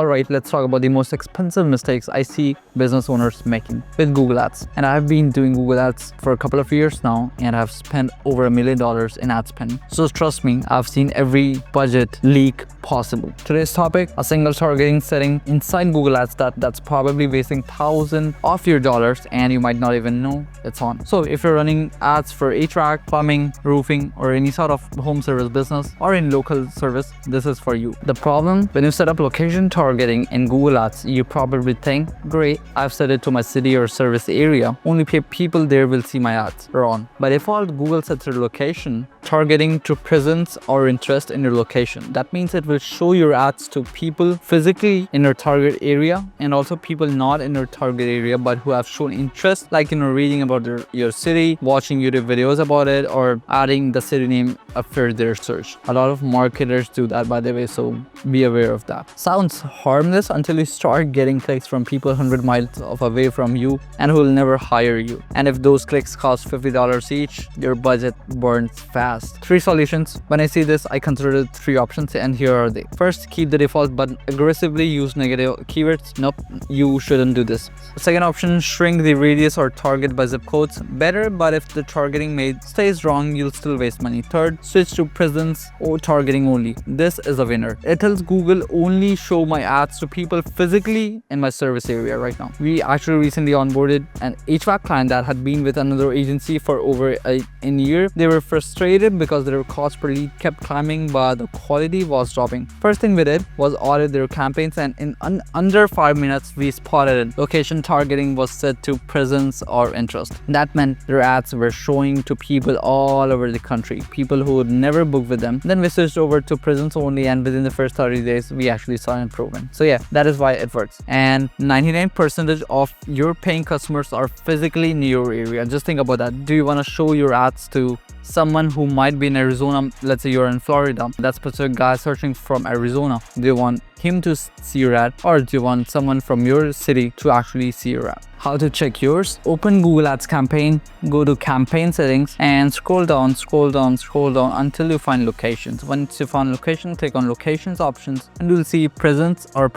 Alright, let's talk about the most expensive mistakes I see business owners making with Google Ads. And I've been doing Google Ads for a couple of years now, and I've spent over $1 million in ad spend. So trust me, I've seen every budget leak possible. Today's topic, a single targeting setting inside Google Ads that's probably wasting thousands of your dollars and you might not even know it's on. So if you're running ads for HVAC, plumbing, roofing, or any sort of home service business or in local service, this is for you. The problem, when you set up location targeting in Google Ads, you probably think, great, I've set it to my city or service area. Only people there will see my ads. Wrong. By default, Google sets your location targeting to presence or interest in your location. That means it will show your ads to people physically in your target area and also people not in your target area but who have shown interest, like reading about your city, watching YouTube videos about it, or adding the city name after their search. A lot of marketers do that, by the way, so be aware of that. Sounds harmless until you start getting clicks from people 100 miles away from you and who will never hire you. And if those clicks cost $50 each, your budget burns fast. 3 solutions. When I see this, I consider 3 options, and here are they. First, keep the default but aggressively use negative keywords. Nope, you shouldn't do this. Second option, shrink the radius or target by zip codes. Better, but if the targeting made stays wrong, you'll still waste money. Third, switch to presence or targeting only. This is a winner. It tells Google only show my ads to people physically in my service area right now. We actually recently onboarded an HVAC client that had been with another agency for over a year. They were frustrated because their cost per lead kept climbing but the quality was dropping. First thing we did was audit their campaigns, and in under 5 minutes we spotted it. Location targeting was set to presence or interest. That meant their ads were showing to people all over the country, people who would never book with them. Then we switched over to presence only, and within the first 30 days we actually saw an improvement. So yeah, that is why it works. And 99% of your paying customers are physically in your area. Just think about that. Do you want to show your ads to someone who might be in Arizona? Let's say you're in Florida. That specific guy searching from Arizona. Do you want him to see your ad, or do you want someone from your city to actually see your ad? How to check yours? Open Google Ads campaign, go to campaign settings and scroll down until you find locations. Once you find location, click on locations options and you'll see presence or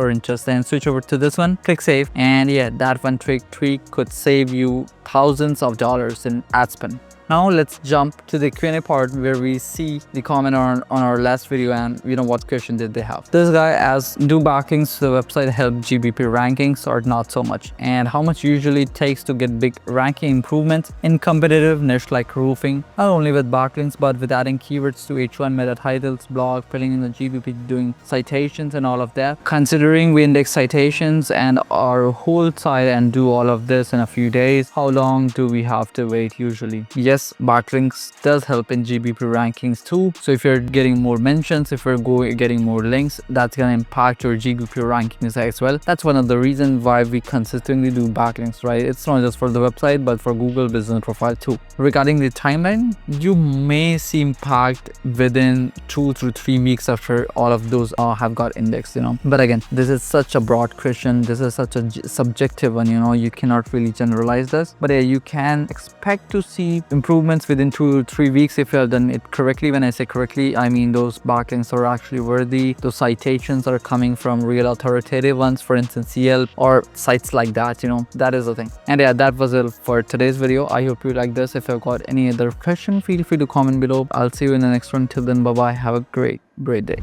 interest, and switch over to this one, click save, and yeah, that one tweak could save you thousands of dollars in ad spend. Now let's jump to the Q&A part where we see the comment on our last video and what question did they have. This guy asks, do backlinks to the website help GBP rankings or not so much? And how much usually it takes to get big ranking improvements in competitive niche like roofing, not only with backlinks but with adding keywords to H1 meta titles, blog, filling in the GBP, doing citations and all of that. Considering we index citations and our whole site and do all of this in a few days, how long do we have to wait usually? Yes, backlinks does help in GBP rankings too. So if you're getting more mentions, if you're getting more links, that's gonna impact your GBP rankings as well. That's one of the reasons why we consistently do backlinks, right? It's not just for the website but for Google Business Profile too. Regarding the timeline, you may see impact within 2 to 3 weeks after all of those have got indexed, But again, this is such a broad question. This is such a subjective one, you cannot really generalize this. But yeah, you can expect to see improvements within 2 to 3 weeks if you have done it correctly. When I say correctly, I mean those backlinks are actually worthy. Those citations are coming from real authoritative ones, for instance Yelp or sites like that. That is the thing. And yeah, that was it for today's video. I hope you like this. If you've got any other question, feel free to comment below. I'll see you in the next one. Till then, bye bye. Have a great day.